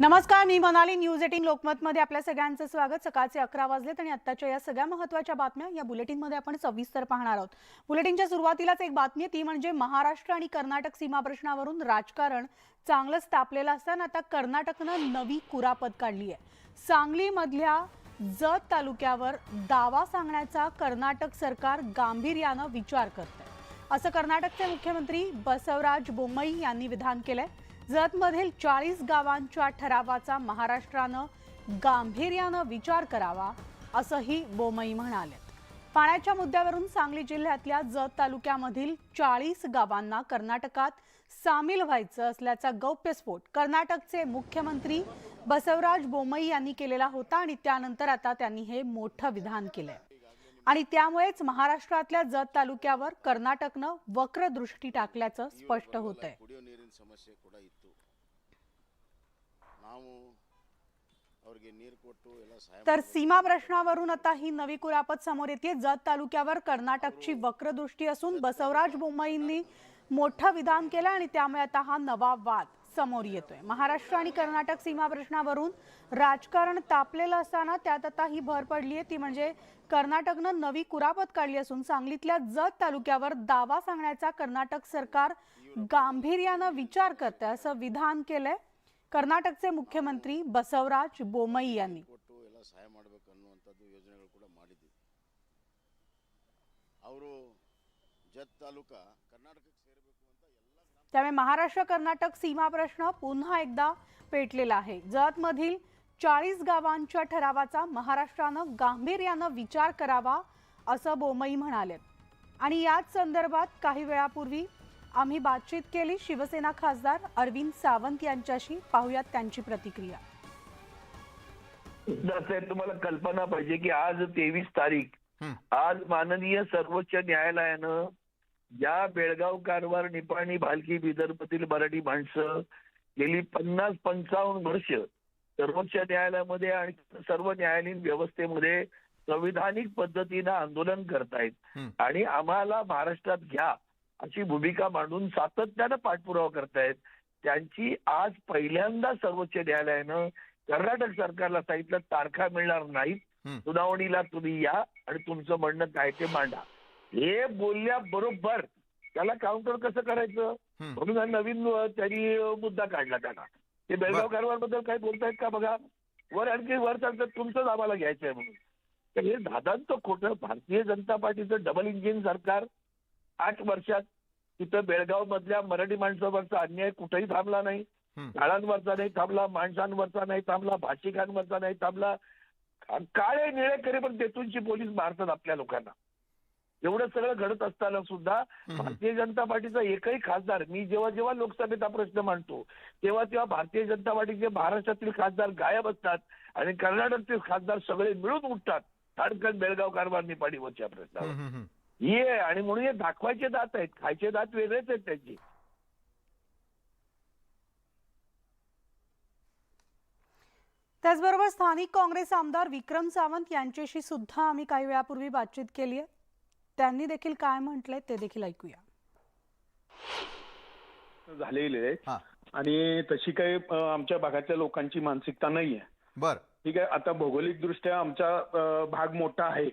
नमस्कार, मी मनाली. न्यूज 18 लोकमतमध्ये आपल्या सगळ्यांचं स्वागत. सकाळचे 11 वाजलेत आणि आत्ताच्या या सगळ्या महत्त्वाच्या बातम्या या बुलेटिनमध्ये आपण सविस्तर पाहणार आहोत. बुलेटिनच्या सुरुवातीलाच एक बातमी ती म्हणजे महाराष्ट्र आणि कर्नाटक सीमा प्रश्नावरून राजकारण चांगलंच तापलेलं असताना आता कर्नाटकनं नवी कुरापत काढली आहे. सांगलीमधल्या जत तालुक्यावर दावा सांगण्याचा कर्नाटक सरकार गांभीर्यानं विचार करतंय, असं कर्नाटकचे मुख्यमंत्री बसवराज बोम्मई यांनी विधान केलंय. जतमधील 40 गावांच्या ठरावाचा महाराष्ट्रानं गांभीर्यानं विचार करावा, असंही बोम्मई म्हणाले. पाण्याच्या मुद्द्यावरून सांगली जिल्ह्यातल्या जत तालुक्यामधील 40 गावांना कर्नाटकात सामील व्हायचं असल्याचा गौप्यस्फोट कर्नाटकचे मुख्यमंत्री बसवराज बोम्मई यांनी केलेला होता आणि त्यानंतर आता त्यांनी हे मोठं विधान केलंय आणि त्यामुळेच महाराष्ट्रातल्या जत तालुक्यावर कर्नाटकनं वक्रदृष्टी टाकल्याचं स्पष्ट होतंय. तर सीमा प्रश्नावरून आता ही नवी कुरापत समोर येते. जत तालुक्यावर कर्नाटकची वक्रदृष्टी असून बसवराज बोम्मईंनी मोठं विधान केलं आणि त्यामुळे आता हा नवा वाद समोर येतोय. महाराष्ट्र आणि कर्नाटक सीमा प्रश्नावरून राजकारण तापलेलं असताना त्यात आता ही भर पडली आहे ती म्हणजे कर्नाटकनं नवी कुरापत काढली असून सांगलीतल्या जत तालुक्यावर दावा सांगण्याचा कर्नाटक सरकार गांभीर्यानं विचार करते असं विधान केलंय कर्नाटकचे मुख्यमंत्री बसवराज बोम्मई यांनी. त्यामुळे महाराष्ट्र कर्नाटक सीमा प्रश्न पुन्हा एकदा पेटलेला आहे. जतमधील 40 गावांच्या ठरावाचा महाराष्ट्रानं गांभीर्यानं विचार करावा असं बोम्मई म्हणाले आणि याच संदर्भात काही वेळापूर्वी आम्ही बातचीत केली शिवसेना खासदार अरविंद सावंत यांच्याशी. पाहूयात त्यांची प्रतिक्रिया. तुम्हाला कल्पना पाहिजे की आज 23 तारीख आज माननीय सर्वोच्च न्यायालयानं या बेळगाव, कारवार, निपाणी, भालकी, विदर्भातील मराठी माणसं गेली 50-55 वर्ष सर्वोच्च न्यायालयामध्ये आणि सर्व न्यायालयीन व्यवस्थेमध्ये संविधानिक पद्धतीनं आंदोलन करतायत आणि आम्हाला महाराष्ट्रात घ्या अशी भूमिका मांडून सातत्यानं पाठपुरावा करतायत. त्यांची आज पहिल्यांदा सर्वोच्च न्यायालयानं कर्नाटक सरकारला सांगितलं तारखा मिळणार नाहीत, सुनावणीला तुम्ही या आणि तुमचं म्हणणं काय ते मांडा. हे बोलल्याबरोबर त्याला काउंटर कसं करायचं म्हणून हा नवीन त्यांनी मुद्दा काढला. त्यांना ते बेळगाव, कारवार बद्दल काय बोलतायत का बघा. वर आणखी वर सांगतात तुमचंच आम्हाला घ्यायचंय म्हणून. तर हे दादांचं खोटं. भारतीय जनता पार्टीचं डबल इंजिन सरकार 8 वर्षात तिथं बेळगाव मधल्या मराठी माणसावरचा अन्याय कुठेही थांबला नाही. शाळांवरचा नाही थांबला, माणसांवरचा नाही थांबला, भाषिकांवरचा नाही थांबला. काळे निळे करे पण तेथूनची पोलीस मारतात आपल्या लोकांना. एवढं सगळं घडत असताना सुद्धा भारतीय जनता पार्टीचा एकही खासदार, मी जेव्हा जेव्हा लोकसभेत हा प्रश्न मांडतो तेव्हा भारतीय जनता पार्टीचे महाराष्ट्रातील खासदार गायब असतात आणि कर्नाटकचे खासदार सगळे मिळून उठतात ठाणकन बेळगाव, कारवार, निपाणीवरच्या प्रश्नावर. हे आणि म्हणून हे दाखवायचे दात आहेत, खायचे दात वेगळेच आहेत त्यांचे. त्याचबरोबर स्थानिक काँग्रेस आमदार विक्रम सावंत यांच्याशी सुद्धा आम्ही काही वेळापूर्वी बातचीत केली आहे. त्यांनी देखील काय म्हटलंय ते देखील ऐकूया. झालेले आणि तशी काही आमच्या भागातल्या लोकांची मानसिकता नाहीये. बर ठीक आहे. आता भौगोलिक दृष्ट्या आमचा भाग मोठा आहे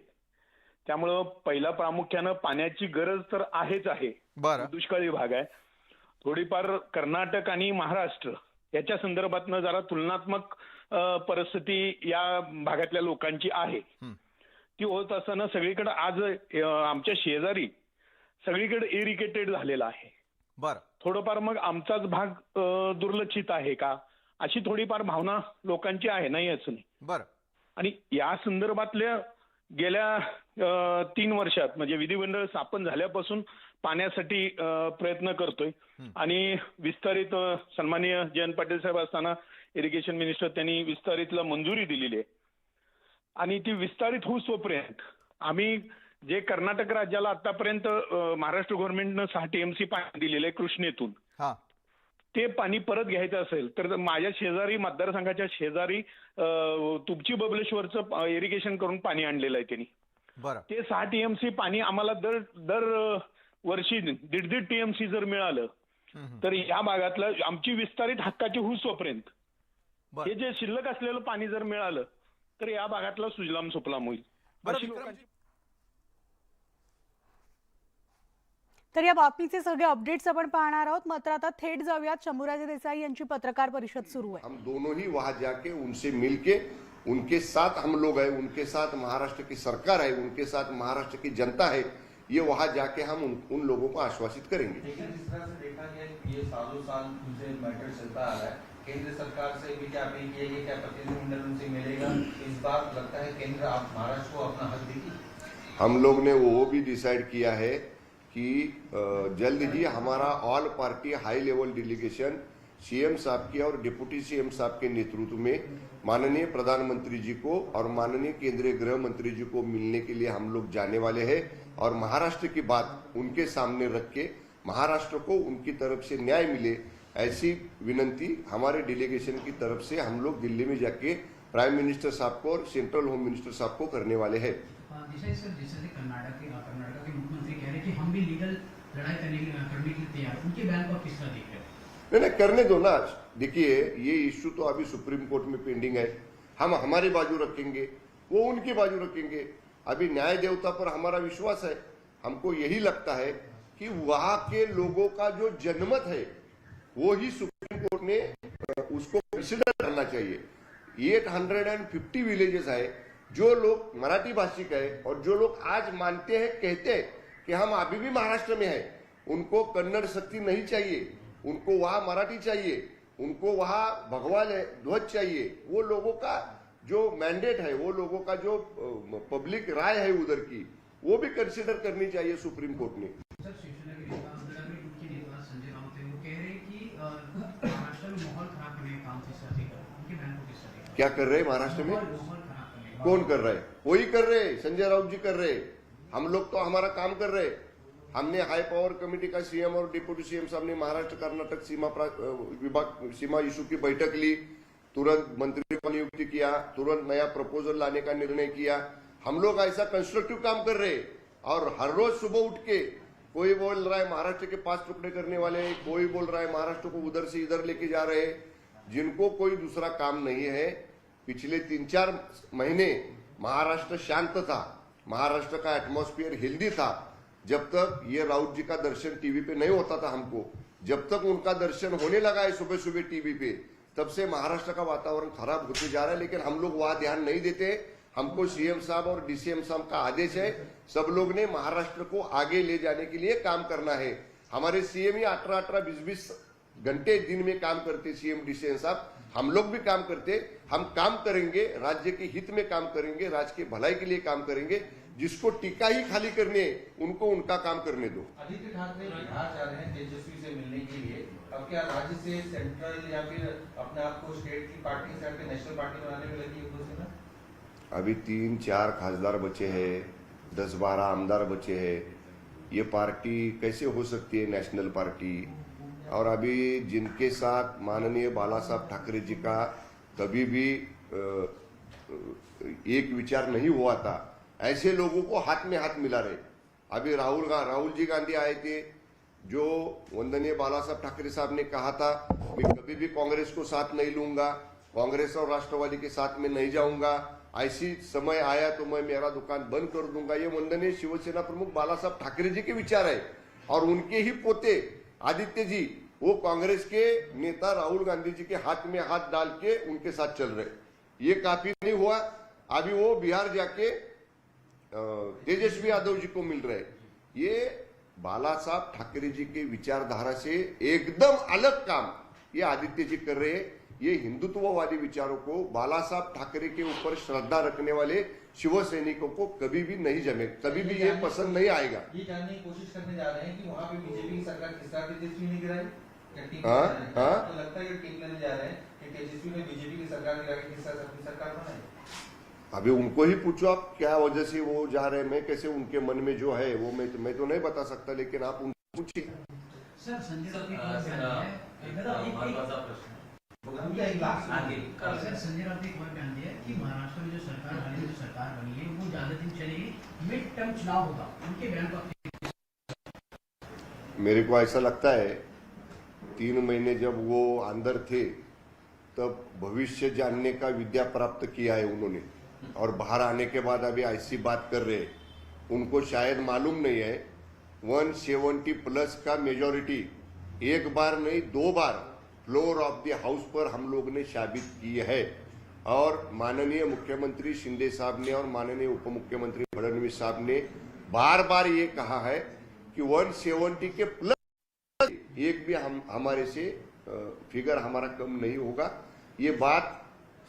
त्यामुळं पहिला प्रामुख्यानं पाण्याची गरज तर आहेच आहे. दुष्काळी भाग आहे. थोडीफार कर्नाटक आणि महाराष्ट्र याच्या संदर्भातनं जरा तुलनात्मक परिस्थिती या भागातल्या लोकांची आहे. ती होत असताना सगळीकडे आज आमच्या शेजारी सगळीकडे इरिगेटेड झालेला आहे. थोडंफार मग आमचाच भाग दुर्लक्षित आहे का अशी थोडीफार भावना लोकांची आहे, नाही असं नाही. आणि या संदर्भातल्या गेल्या 3 वर्षात म्हणजे विधिमंडळ स्थापन झाल्यापासून पाण्यासाठी प्रयत्न करतोय आणि विस्तारित सन्माननीय जयंत पाटील साहेब असताना इरिगेशन मिनिस्टर त्यांनी विस्तारितला मंजुरी दिलेली आहे आणि ती विस्तारित होईपर्यंत आम्ही जे कर्नाटक राज्याला आतापर्यंत महाराष्ट्र गव्हर्नमेंटनं 6 TMC पाणी दिलेलं आहे कृष्णेतून, ते पाणी परत घ्यायचं असेल तर माझ्या शेजारी मतदारसंघाच्या शेजारी तुपची बबलेश्वरचं इरिगेशन करून पाणी आणलेलं आहे त्यांनी. ते 6 TMC पाणी आम्हाला दर वर्षी 1.5 TMC जर मिळालं तर या भागातलं आमची विस्तारित हक्काची होईपर्यंत हे जे शिल्लक असलेलं पाणी जर मिळालं तर या भागातला सुजलाम सुफलाम होईल. अशी लोकांची तर या बातमीचे सगळे अपडेट्स आपण पाहणार आहोत. मात्र आता थेट जाऊयात शंभूराजे देसाई यांची पत्रकार परिषद सुरू आहे. हम दोनों ही वहां जाके उनसे मिलके उनके साथ हम लोग हैं, उनके साथ महाराष्ट्र की सरकार है, उनके साथ महाराष्ट्र की जनता है, ये वहां जाके हम उन लोगों को आश्वासित करेंगे. लेकिन जिस तरह से देखा गया ये सालों साल उनसे मैटर चलता आ रहा है, केंद्र सरकार से भी क्या अपील किया गया, क्या प्रतिनिधिमंडल उनसे मिलेगा, इस बार लगता है केंद्र आप महाराष्ट्र को अपना हक देगी. हम लोग ने वो भी डिसाइड किया है कि जल्द ही हमारा ऑल पार्टी हाई लेवल डेलीगेशन सीएम साहब की और डिप्टी सीएम साहब के नेतृत्व में माननीय प्रधानमंत्री जी को और माननीय केंद्रीय गृह मंत्री जी को मिलने के लिए हम लोग जाने वाले हैं और महाराष्ट्र की बात उनके सामने रख के महाराष्ट्र को उनकी तरफ से न्याय मिले ऐसी विनंती हमारे डेलीगेशन की तरफ से हम लोग दिल्ली में जाके प्राइम मिनिस्टर साहब को और सेंट्रल होम मिनिस्टर साहब को करने वाले हैं. जैसे कर्नाटक के मुख्यमंत्री कह रहे हैं कि हम भी लीगल लड़ाई करने के लिए तैयार, उनके बयान को आप किस तरह देख रहे हैं? नहीं करने दो ना. देखिए ये इश्यू तो अभी सुप्रीम कोर्ट में पेंडिंग है. हम हमारी बाजू रखेंगे, वो उनकी बाजू रखेंगे. अभी न्याय देवता पर हमारा विश्वास है. हमको यही लगता है कि वहां के लोगों का जो जनमत है वो ही सुप्रीम कोर्ट ने उसको कंसिडर करना चाहिए. 850 विलेजेस है जो लोग मराठी भाषिक है और जो लोग आज मानते हैं, कहते हैं कि हम अभी भी महाराष्ट्र में हैं, उनको कन्नड़ शक्ति नहीं चाहिए, उनको वहां मराठी चाहिए, उनको वहां भगवा ध्वज चाहिए. वो लोगों का जो मैंडेट है, वो लोगों का जो पब्लिक राय है उधर की, वो भी कंसिडर करनी चाहिए सुप्रीम कोर्ट ने. सर शिवसेना के नेता संजय राउत है, वो कह रहे हैं कि महाराष्ट्र में माहौल खराब करने का काम किस तरह से कर रहे हैं, उनके बयान को किस तरह? क्या कर रहे हैं महाराष्ट्र में? कौन कर रहा है? वही कर रहे हैं, संजय राउत जी कर रहे हैं. हम लोग तो हमारा काम कर रहे हैं. हमने हाई पावर कमेटी का सीएम और डिप्टी सीएम साहब ने महाराष्ट्र कर्नाटक सीमा इशू की बैठक ली, तुरंत मंत्री को नियुक्ति किया, तुरंत नया प्रपोजल लाने का निर्णय किया. हम लोग ऐसा कंस्ट्रक्टिव काम कर रहे हैं और हर रोज सुबह उठ के कोई बोल रहा है महाराष्ट्र के 5 टुकड़े करने वाले, कोई बोल रहा है महाराष्ट्र को उधर से इधर लेके जा रहे हैं. जिनको कोई दूसरा काम नहीं है. पिछले 3-4 महीने महाराष्ट्र शांत था, महाराष्ट्र का एटमॉस्फेयर हेल्दी था. जब तक ये राउत जी का दर्शन टीवी पे नहीं होता था हमको, जब तक उनका दर्शन होने लगा है सुबह सुबह टीवी पे, तब से महाराष्ट्र का वातावरण खराब होते जा रहा है. लेकिन हम लोग वहां ध्यान नहीं देते. हमको सीएम साहब और डीसीएम साहब का आदेश है. सब लोग ने महाराष्ट्र को आगे ले जाने के लिए काम करना है. हमारे सीएम ही 18-18, 20-20 घंटे दिन में काम करते, सीएम डीसीएम साहब. हम लोग भी काम करते. हम काम करेंगे, राज्य के हित में काम करेंगे, राज्य की भलाई के लिए काम करेंगे. जिसको टीका ही खाली करने है, उनको उनका काम करने दो. आदित्य ठाकरे बिहार जा रहे हैं तेजस्वी से मिलने के लिए. अब क्या राज्य से सेंट्रल या फिर अपने आप को स्टेट की पार्टी से हटके नेशनल पार्टी बनाने में लगी है शिवसेना? अभी 3-4 खासदार बचे हैं, 10-12 आमदार बचे हैं. ये पार्टी कैसे हो सकती है नेशनल पार्टी? और अभी जिनके साथ माननीय बाला साहब ठाकरे जी का कभी भी एक विचार नहीं हुआ था, ऐसे लोगों को हाथ में हाथ मिला रहे. अभी राहुल जी गांधी आए थे, जो वंदनीय बाला साहब ठाकरे साहब ने कहा था मैं कभी भी कांग्रेस को साथ नहीं लूंगा, कांग्रेस और राष्ट्रवादी के साथ में नहीं जाऊंगा, ऐसी समय आया तो मैं मेरा दुकान बंद कर दूंगा. ये वंदनीय शिवसेना प्रमुख बाला साहब ठाकरे जी के विचार है. और उनके ही पोते आदित्य जी, वो कांग्रेस के नेता राहुल गांधी जी के हाथ में हाथ डाल के उनके साथ चल रहे. ये काफी नहीं हुआ, अभी वो बिहार जाके तेजस्वी यादव जी को मिल रहे. ये बाला साहब ठाकरे जी के विचारधारा से एकदम अलग काम ये आदित्य जी कर रहे हैं. ये हिंदुत्ववादी विचारों को बाला साहब ठाकरे के ऊपर श्रद्धा रखने वाले शिवसैनिकों को कभी भी नहीं जमे, कभी भी ये पसंद नहीं आएगा. ये जानने की कोशिश करने जा रहे हैं कि वहाँ पे बीजेपी की सरकार किस तरह तेजस्वी ने गिराई. तो लगता है कि टीम लेने जा रहे हैं कि तेजस्वी ने बीजेपी की सरकार गिरा के किस तरह अपनी सरकार बनाई. अभी उनको ही पूछो आप क्या वजह से वो जा रहे हैं. मैं कैसे उनके मन में जो है वो मैं तो नहीं बता सकता, लेकिन आप उनको पूछिए. सर संजय राउत संजय राउत ने एक और बयान दिया कि महाराष्ट्र में जो सरकार वाली जो सरकार बनी है वो ज्यादा दिन चलेगी, मिड टर्म चुनाव होगा. उनके बयान को मेरे को ऐसा लगता है 3 महीने जब वो अंदर थे तब भविष्य जानने का विद्या प्राप्त किया है उन्होंने, और बाहर आने के बाद अभी ऐसी बात कर रहे हैं। उनको शायद मालूम नहीं है 170+ का मेजॉरिटी एक बार नहीं 2 बार फ्लोर ऑफ द हाउस पर हम लोग ने साबित की है। और माननीय मुख्यमंत्री शिंदे साहब ने और माननीय उप मुख्यमंत्री फडणवीस साहब ने बार बार ये कहा है कि 170 के प्लस एक भी हमारे से फिगर हमारा कम नहीं होगा। ये बात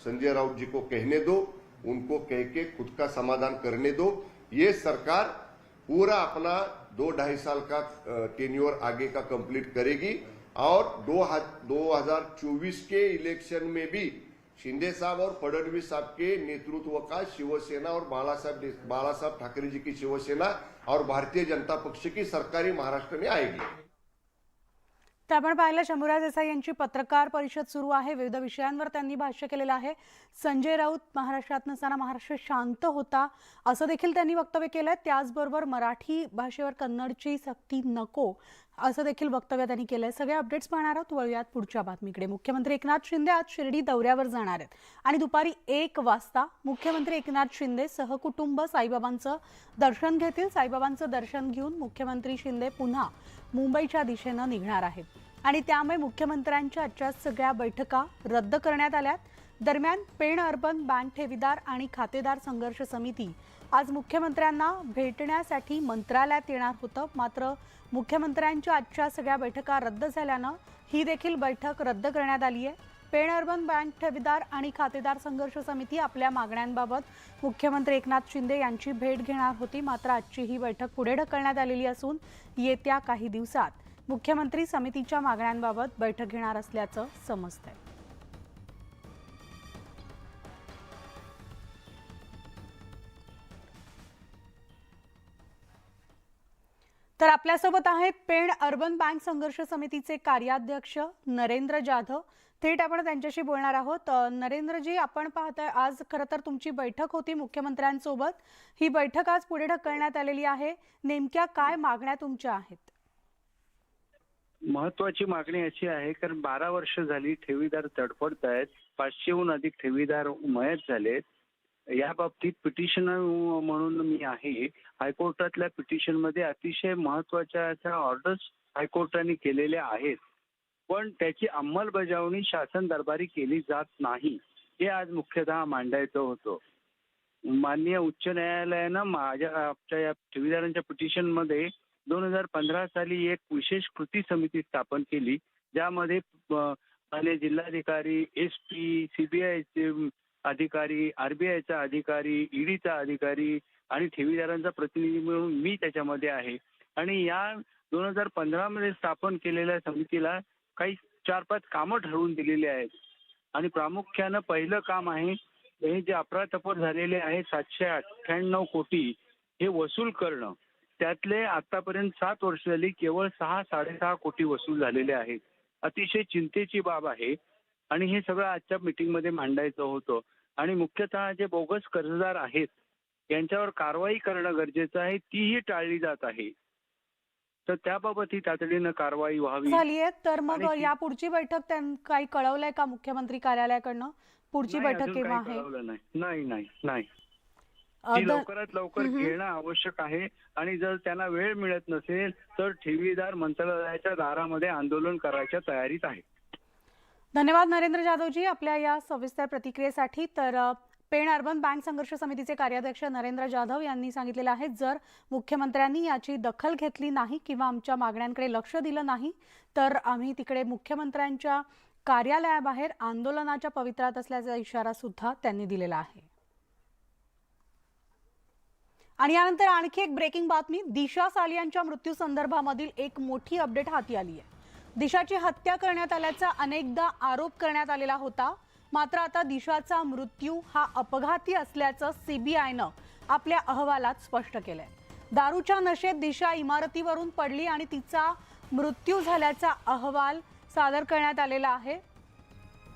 संजय राउत जी को कहने दो, उनको कह के खुद का समाधान करने दो। ये सरकार पूरा अपना 2-2.5 साल का टेन्योर आगे का कंप्लीट करेगी और 2024 के इलेक्शन में भी शिंदे साहब और फडणवीस साहब के नेतृत्व का शिवसेना और बाळासाहेब ठाकरे जी की शिवसेना और भारतीय जनता पक्ष की सरकारी महाराष्ट्र में आएगी। तर आपण पाहिलं शंभूराज देसाई यांची पत्रकार परिषद सुरू आहे। विविध विषयांवर त्यांनी भाष्य केलेलं आहे। संजय राऊत महाराष्ट्रात नसताना महाराष्ट्र शांत होता असं देखील त्यांनी वक्तव्य केलंय। त्याचबरोबर मराठी भाषेवर कन्नडची सक्ती नको असं देखील वक्तव्य त्यांनी केलंय। सगळे अपडेट्स पाहणार आहोत। वळूयात पुढच्या बातमीकडे। मुख्यमंत्री एकनाथ शिंदे आज शिर्डी दौऱ्यावर जाणार आहेत आणि दुपारी 1 वाजता मुख्यमंत्री एकनाथ शिंदे सहकुटुंब साईबाबांचं दर्शन घेतील। साईबाबांचं दर्शन घेऊन मुख्यमंत्री शिंदे पुन्हा मुंबईच्या दिशेने निघणार आहेत आणि त्यामुळे मुख्यमंत्र्यांच्या आजच्या सगळ्या बैठका रद्द करण्यात आल्यात। दरम्यान पेण अर्बन बँक ठेवीदार आणि खातेदार संघर्ष समिती आज मुख्यमंत्र्यांना भेटण्यासाठी मंत्रालयात येणार होतं, मात्र मुख्यमंत्र्यांच्या आजच्या सगळ्या बैठका रद्द झाल्यानं ही देखील बैठक रद्द करण्यात आली आहे। पेण अर्बन बँक ठेवीदार आणि खातेदार संघर्ष समिती आपल्या मागण्यांबाबत मुख्यमंत्री एकनाथ शिंदे यांची भेट घेणार होती, मात्र आजची ही बैठक पुढे ढकलण्यात आलेली असून येत्या काही दिवसात मुख्यमंत्री समितीच्या मागण्यांबाबत बैठक घेणार असल्याचं समजतंय। तर आपल्यासोबत आहेत पेण अर्बन बँक संघर्ष समितीचे कार्याध्यक्ष नरेंद्र जाधव। थेट आपण त्यांच्याशी बोलणार आहोत। नरेंद्रजी, आपण पाहताय आज खरं तर तुमची बैठक होती मुख्यमंत्र्यांसोबत, ही बैठक आज पुढे ढकलण्यात आलेली आहे। नेमक्या काय मागण्या तुमच्या आहेत? महत्वाची मागणी अशी आहे, कारण 12 वर्ष झाली ठेवीदार तडफडत आहेत, 500हून अधिक ठेवीदार मयत झालेत। या बाबतीत पिटिशन म्हणून मी आहे, हायकोर्टातल्या पिटिशन मध्ये अतिशय महत्वाच्या ऑर्डर्स हायकोर्टाने केलेल्या आहेत, पण त्याची अंमलबजावणी शासन दरबारी केली जात नाही, हे आज मुख्यतः मांडायचं होतं। माननीय उच्च न्यायालयानं आमच्या या ठेवीदारांच्या पिटिशन मध्ये 2015 साली एक विशेष कृती समिती स्थापन केली, ज्यामध्ये माननीय जिल्हाधिकारी, SP, CBIचे अधिकारी, RBIचा अधिकारी, EDचा अधिकारी आणि ठेवीदारांचा प्रतिनिधी म्हणून मी त्याच्यामध्ये आहे। आणि या 2015 मध्ये स्थापन केलेल्या समितीला काही 4-5 कामं ठरवून दिलेली आहेत आणि प्रामुख्यानं पहिलं काम आहे, हे जे अफरातफर झालेले आहे 798 कोटी हे वसूल करणं। त्यातले आतापर्यंत 7 वर्ष झाली केवळ 6-6.5 कोटी वसूल झालेले आहेत। अतिशय चिंतेची बाब आहे आणि हे सगळं आजच्या मीटिंगमध्ये मांडायचं होतं। आणि मुख्यतः जे बोगस कर्जदार आहेत यांच्यावर कारवाई करणं गरजेचं आहे, तीही टाळली जात आहे, तर त्याबाबत ही तातडीनं कारवाई व्हावी झाली आहे। तर मग या पुढची बैठक काही कळवलंय का मुख्यमंत्री कार्यालयाकडनं? पुढची बैठक केव्हा आहे? नाही ती लवकरात लवकर घेणं आवश्यक आहे आणि जर त्यांना वेळ मिळत नसेल तर ठेवीदार मंत्रालयाच्या दारामध्ये आंदोलन करायच्या तयारीत आहे। धन्यवाद नरेंद्र जाधवजी आपल्या या सविस्तर प्रतिक्रियेसाठी। तर पेण अर्बन बँक संघर्ष समितीचे कार्याध्यक्ष नरेंद्र जाधव यांनी सांगितलेलं आहे, जर मुख्यमंत्र्यांनी याची दखल घेतली नाही किंवा आमच्या मागण्यांकडे लक्ष दिलं नाही तर आम्ही तिकडे मुख्यमंत्र्यांच्या कार्यालयाबाहेर आंदोलनाच्या पवित्रात असल्याचा इशारा सुद्धा त्यांनी दिलेला आहे। आणि यानंतर आणखी एक ब्रेकिंग बातमी। दिशा सालियांच्या मृत्यू संदर्भामधील एक मोठी अपडेट हाती आली आहे। दिशाची हत्या करण्यात आल्याचा अनेकदा आरोप करण्यात आलेला होता, मात्र आता दिशाचा मृत्यू हा अपघाती असल्याचं CBIनं आपल्या अहवालात स्पष्ट केलंय। दारूच्या नशेत दिशा इमारतीवरून पडली आणि तिचा मृत्यू झाल्याचा अहवाल सादर करण्यात आलेला आहे।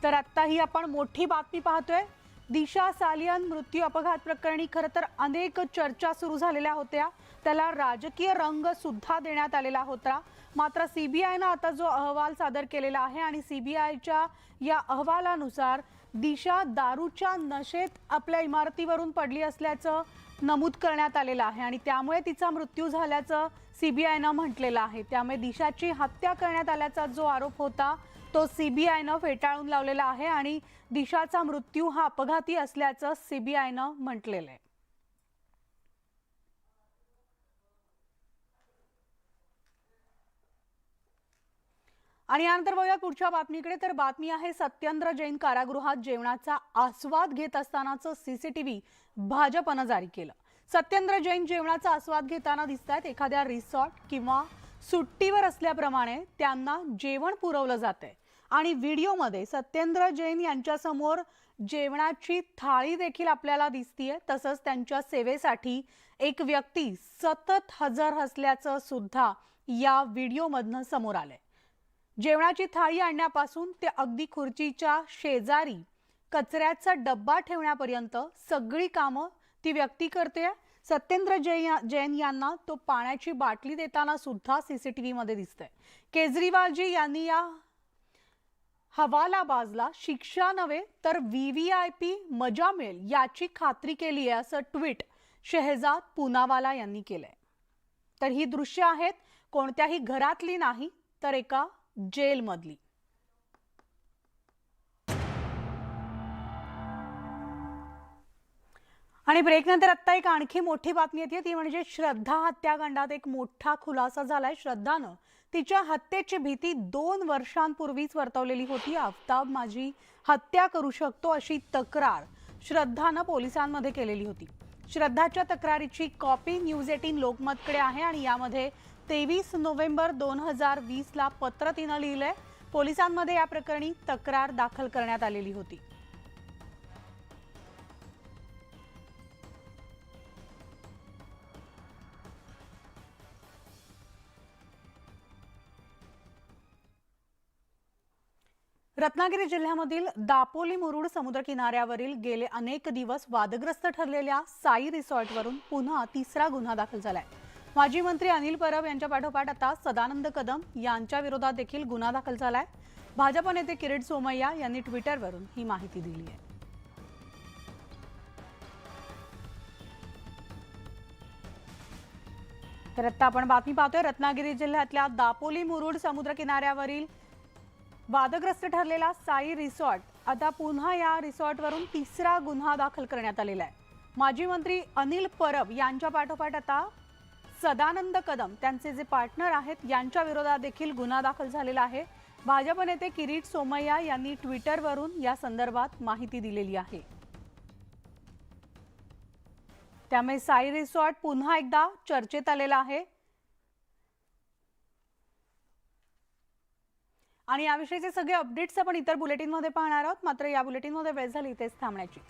तर आता ही आपण मोठी बातमी पाहतोय। दिशा सालियन मृत्यू अपघात प्रकरणी खरं तर अनेक चर्चा सुरू झालेल्या होत्या, त्याला राजकीय रंग सुद्धा देण्यात आलेला होता, मात्र सीबीआयनं आता जो अहवाल सादर केलेला आहे आणि सीबीआयच्या या अहवालानुसार दिशा दारूच्या नशेत आपल्या इमारतीवरून पडली असल्याचं नमूद करण्यात आलेलं आहे आणि त्यामुळे तिचा मृत्यू झाल्याचं सीबीआयनं म्हटलेलं आहे. त्यामुळे दिशाची हत्या करण्यात आल्याचा जो आरोप होता तो सीबीआयनं फेटाळून लावलेला आहे आणि दिशाचा मृत्यू हा अपघाती असल्याचं सीबीआयनं म्हटलेलं आहे. आणि यानंतर बघूया पुढच्या बातमीकडे. तर बातमी आहे सत्येंद्र जैन कारागृहात जेवणाचा आस्वाद घेत असतानाचं सीसीटीव्ही भाजपनं जारी केलं. सत्येंद्र जैन जेवणाचा आस्वाद घेताना दिसतात. एखाद्या रिसॉर्ट किंवा सुट्टीवर असल्याप्रमाणे त्यांना जेवण पुरवलं जातंय आणि व्हिडिओमध्ये सत्येंद्र जैन यांच्या समोर जेवणाची थाळी देखील आपल्याला दिसतीये. तसंच त्यांच्या सेवेसाठी एक व्यक्ती सतत हजर असल्याचं सुद्धा या व्हिडिओमधनं समोर आलंय. जेवणाची थाळी आणण्यापासून ते अगदी खुर्चीच्या शेजारी कचऱ्याचा डब्बा ठेवण्यापर्यंत सगळी कामं ती व्यक्ती करते. सत्येंद्र जैन यांना तो पाण्याची बाटली देताना सुद्धा सीसीटीव्ही मध्ये दिसतंय. केजरीवालजी यांनी या हवालाबाजला शिक्षा नव्हे तर व्हीव्हीआयपी मजा मिळेल याची खात्री केली आहे असं ट्विट शहजाद पूनावाला यांनी केलंय. तर ही दृश्य आहेत कोणत्याही घरातली नाही तर एका जेलमधली. आणि ब्रेकनंतर आता एक आणखी मोठी बातमी येते ती म्हणजे श्रद्धा हत्याकांडात एक मोठा खुलासा झालाय. श्रद्धानं तिच्या हत्येची भीती 2 वर्षांपूर्वीच वर्तवलेली होती. आफताब माझी हत्या करू शकतो अशी तक्रार श्रद्धानं पोलिसांमध्ये केलेली होती. श्रद्धाच्या तक्रारीची कॉपी न्यूज 18 लोकमतकडे आहे आणि यामध्ये 23 नोव्हेंबर 2020 ला पत्र तिनं लिहिलंय. पोलिसांमध्ये या प्रकरणी तक्रार दाखल करण्यात आलेली होती. रत्नागिरी जिल्ह्यामधील दापोली मुरुड समुद्रकिनाऱ्यावरील गेले अनेक दिवस वादग्रस्त ठरलेल्या साई रिसॉर्टवरून पुन्हा 3रा गुन्हा दाखल झालाय. माजी मंत्री अनिल परब यांच्या पाठोपाठ आता सदानंद कदम यांच्या विरोधात देखील गुन्हा दाखल झालाय. भाजप नेते किरीट सोमय्या यांनी ट्विटरवरून ही माहिती दिली आहे. तर आता आपण बातमी पाहतोय रत्नागिरी जिल्ह्यातल्या दापोली मुरुड समुद्रकिनाऱ्यावरील वादग्रस्त ठरलेला साई रिसॉर्ट आता पुन्हा या रिसॉर्टवरून 3रा गुन्हा दाखल करण्यात आलेला आहे. माजी मंत्री अनिल परब यांच्या पाठोपाठ आता सदानंद कदम त्यांचे जे पार्टनर आहेत यांच्या विरोधात देखील गुन्हा दाखल झालेला आहे. भाजप नेते किरीट सोमय्या यांनी ट्विटरवरून या संदर्भात माहिती दिलेली आहे. त्यामुळे साई रिसॉर्ट पुन्हा एकदा चर्चेत आलेला आहे आणि याविषयीचे सगळे अपडेट्स आपण इतर बुलेटिनमध्ये पाहणार आहोत. मात्र या बुलेटिनमध्ये वेळ झाली इथेच थांबण्याची.